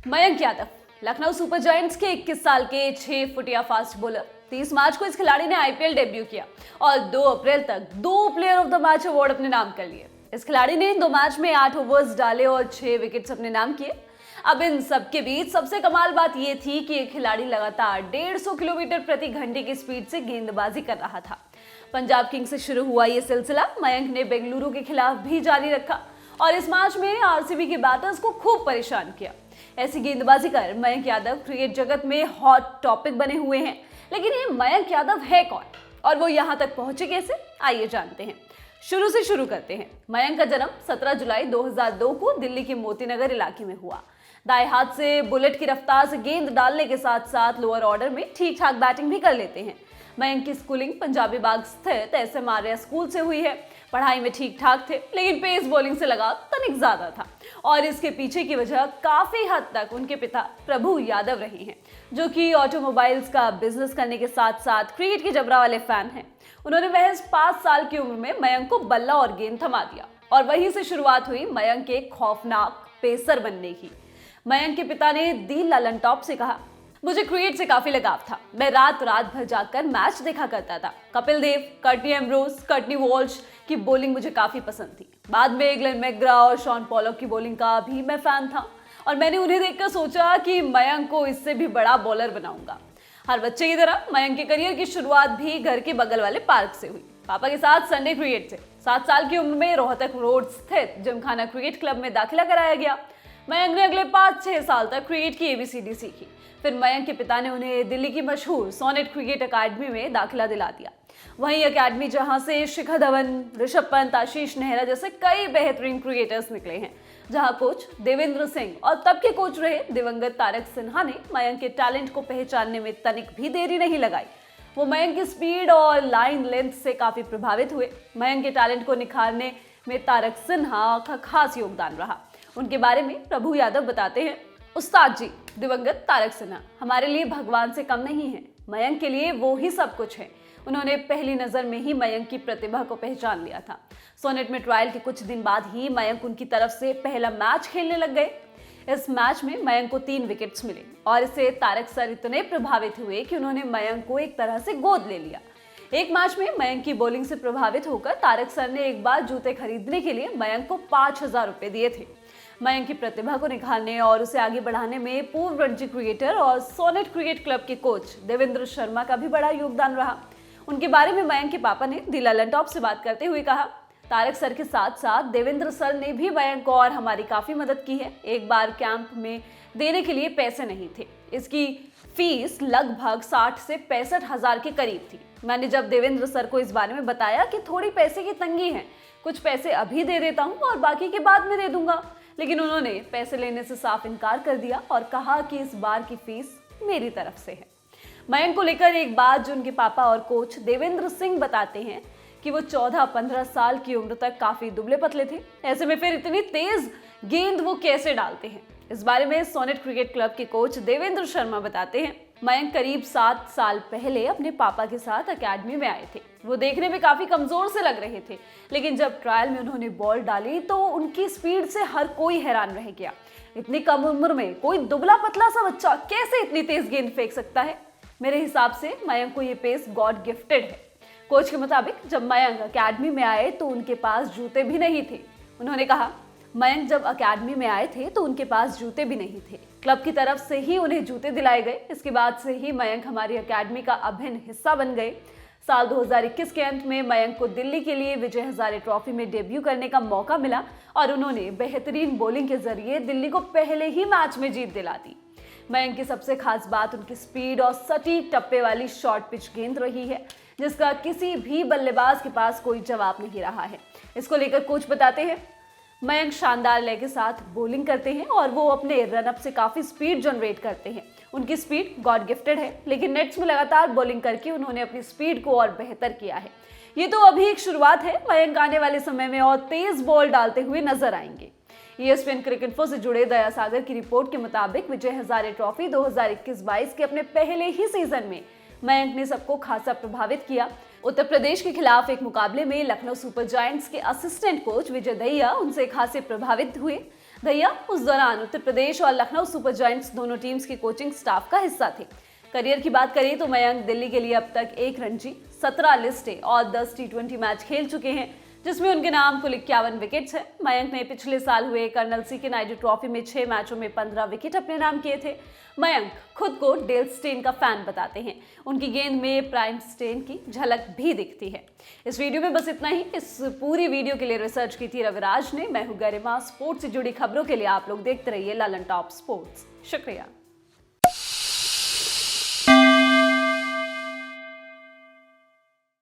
Mayank Yadav Lucknow super giants के 21 साल के 6 फुटिया फास्ट बॉलर। 30 मार्च को इस खिलाड़ी ने आईपीएल डेब्यू किया और 2 अप्रैल तक 2 player of the match award अपने नाम कर लिए। इस खिलाड़ी ने इन 2 मैच में 8 ओवर्स डाले और 6 विकेट्स अपने नाम किए। अब इन सबके बीच सबसे कमाल बात यह थी कि ये खिलाड़ी लगातार 150 किलोमीटर प्रति घंटे की स्पीड से गेंदबाजी कर रहा था। पंजाब किंग्स से शुरू हुआ ये सिलसिला मयंक ने बेंगलुरु के खिलाफ भी जारी रखा और इस मैच में आरसीबी के बैटर्स को खूब परेशान किया। ऐसी गेंदबाजी कर मयंक यादव क्रिकेट जगत में हॉट टॉपिक बने हुए हैं। लेकिन ये मयंक यादव है कौन और वो यहाँ तक पहुंचे कैसे, आइए जानते हैं। शुरू से शुरू करते हैं। मयंक का जन्म 17 जुलाई 2002 को दिल्ली के मोतीनगर इलाके में हुआ। दाएं हाथ से बुलेट की रफ्तार से गेंद डालने के साथ साथ लोअर ऑर्डर में ठीक ठाक बैटिंग भी कर लेते हैं। मयंक की स्कूलिंग पंजाबी बाग स्थित एसएम आर्या स्कूल से हुई है। पढ़ाई में ठीक ठाक थे, लेकिन पेस बॉलिंग से लगाव तनिक ज्यादा था और इसके पीछे की वजह काफी हद तक उनके पिता प्रभु यादव रहे हैं, जो कि ऑटोमोबाइल्स का बिजनेस करने के साथ साथ क्रिकेट के जबरा वाले फैन हैं। उन्होंने महज 5 साल की उम्र में मयंक को बल्ला और गेंद थमा दिया और वहीं से शुरुआत हुई मयंक के खौफनाक पेसर बनने की। मयंक के पिता ने दी ललन टॉप से कहा, मुझे क्रिकेट से काफी लगाव था। मैं रात भर जाकर मैच देखा करता था। Kapil Dev, Courtney Ambrose, Courtney Walsh की बॉलिंग मुझे काफी पसंद थी। बाद में ग्लेन मैकग्रा और शॉन पॉलक की बॉलिंग का भी मैं फैन था और मैंने उन्हें देखकर सोचा कि मयंक को इससे भी बड़ा बॉलर बनाऊंगा। हर बच्चे की तरह मयंक के करियर की शुरुआत भी घर के बगल वाले पार्क से हुई। पापा के साथ संडे क्रिकेट से 7 साल की उम्र में रोहतक रोड स्थित जिमखाना क्रिकेट क्लब में दाखिला कराया गया। मयंक ने अगले 5-6 साल तक क्रिकेट की एबीसीडी सीखी। फिर मयंक के पिता ने उन्हें दिल्ली की मशहूर सोनेट क्रिकेट अकादमी में दाखिला दिला दिया। वहीं अकादमी जहां से शिखर धवन, ऋषभ पंत, आशीष नेहरा जैसे कई बेहतरीन क्रिकेटर्स निकले हैं, जहां कोच देवेंद्र सिंह और तब के कोच रहे दिवंगत तारक सिन्हा ने मयंक के टैलेंट को पहचानने में तनिक भी देरी नहीं लगाई। वो मयंक की स्पीड और लाइन लेंथ से काफी प्रभावित हुए। मयंक के टैलेंट को निखारने में तारक सिन्हा का खास योगदान रहा। उनके बारे में प्रभु यादव बताते हैं, उस्ताद जी दिवंगत तारक सिन्हा हमारे लिए भगवान से कम नहीं है। मयंक के लिए वो ही सब कुछ है। उन्होंने पहली नजर में ही मयंक की प्रतिभा को पहचान लिया था। सोनेट में ट्रायल के कुछ दिन बाद ही मयंक उनकी तरफ से पहला मैच खेलने लग गए। इस मैच में मयंक को 3 विकेट्स मिले और इससे तारक सर इतने प्रभावित हुए कि उन्होंने मयंक को एक तरह से गोद ले लिया। एक मैच में मयंक की बॉलिंग से प्रभावित होकर तारक सर ने एक बार जूते खरीदने के लिए मयंक को 5,000 रुपए दिए थे। मयंक की प्रतिभा को निखारने और उसे आगे बढ़ाने में पूर्व रणजी क्रिकेटर और सोनेट क्रिकेट क्लब के कोच देवेंद्र शर्मा का भी बड़ा योगदान रहा। उनके बारे में मयंक के पापा ने दी ललन टॉप से बात करते हुए कहा, तारक सर के साथ साथ देवेंद्र सर ने भी मयंक को और हमारी काफी मदद की है। एक बार कैंप में देने के लिए पैसे नहीं थे। इसकी फीस लगभग 60 से 65 हजार के करीब थी। मैंने जब देवेंद्र सर को इस बारे में बताया कि थोड़ी पैसे की तंगी है, कुछ पैसे अभी दे देता हूँ और बाकी के बाद में दे दूंगा, लेकिन उन्होंने पैसे लेने से साफ इनकार कर दिया और कहा कि इस बार की फीस मेरी तरफ से है। मयंक को लेकर एक बात जो उनके पापा और कोच देवेंद्र सिंह बताते हैं कि वो 14-15 साल की उम्र तक काफी दुबले पतले थे। ऐसे में फिर इतनी तेज गेंद वो कैसे डालते हैं, इस बारे में सोनेट क्रिकेट क्लब के कोच देवेंद्र शर्मा बताते हैं, मयंक करीब 7 साल पहले अपने पापा के साथ अकेडमी में आए थे। वो देखने में काफी कमजोर से लग रहे थे, लेकिन जब ट्रायल में उन्होंने बॉल डाली तो उनकी स्पीड से हर कोई हैरान रह गया। इतनी कम उम्र में कोई दुबला पतला सा बच्चा कैसे इतनी तेज गेंद फेंक सकता है। मेरे हिसाब से मयंक को ये पेस गॉड गिफ्टेड है। कोच के मुताबिक जब मयंक अकेडमी में आए तो उनके पास जूते भी नहीं थे। उन्होंने कहा, मयंक जब अकेडमी में आए थे तो उनके पास जूते भी नहीं थे। क्लब की तरफ से ही उन्हें जूते दिलाए गए। इसके बाद से ही मयंक हमारी अकेडमी का अभिन्न हिस्सा बन गए। साल 2021 के अंत में मयंक को दिल्ली के लिए विजय हजारे ट्रॉफी में डेब्यू करने का मौका मिला और उन्होंने बेहतरीन बॉलिंग के जरिए दिल्ली को पहले ही मैच में जीत दिला दी। मयंक की सबसे खास बात उनकी स्पीड और सटीक टप्पे वाली शॉर्ट पिच गेंद रही है, जिसका किसी भी बल्लेबाज के पास कोई जवाब नहीं रहा है। इसको लेकर कोच बताते हैं, मयंक शानदार लय के साथ बॉलिंग करते हैं और वो अपने रनअप से काफी स्पीड जनरेट करते हैं। उनकी स्पीड गॉड गिफ्टेड है, लेकिन नेट्स में लगातार बॉलिंग करके उन्होंने अपनी स्पीड को और बेहतर किया है। ये तो अभी एक शुरुआत है। मयंक आने वाले समय में और तेज बॉल डालते हुए नजर आएंगे। ESPN क्रिकेट से जुड़े दया सागर की रिपोर्ट के मुताबिक विजय हजारे ट्रॉफी 2021-22 के अपने पहले ही सीजन में मयंक ने सबको खासा प्रभावित किया। उत्तर प्रदेश के खिलाफ एक मुकाबले में लखनऊ सुपर जायंट्स के असिस्टेंट कोच विजय दहिया उनसे खासे प्रभावित हुए। दहिया उस दौरान उत्तर प्रदेश और लखनऊ सुपर जायंट्स दोनों टीम्स के कोचिंग स्टाफ का हिस्सा थे। करियर की बात करें तो मयंक दिल्ली के लिए अब तक 1 रणजी, 17 लिस्टें और 10 T20 मैच खेल चुके हैं, जिसमें उनके नाम कुल 51 विकेट्स हैं। मयंक ने पिछले साल हुए कर्नल सी.के. नायडू ट्रॉफी में 6 मैचों में 15 विकेट अपने नाम किए थे। मयंक खुद को डेल स्टेन का फैन बताते हैं। उनकी गेंद में प्राइम स्टेन की झलक भी दिखती है। इस वीडियो में बस इतना ही। इस पूरी वीडियो के लिए रिसर्च की थी रविराज ने। मैं हूं गरिमा। स्पोर्ट्स से जुड़ी खबरों के लिए आप लोग देखते रहिए ललन टॉप स्पोर्ट्स। शुक्रिया।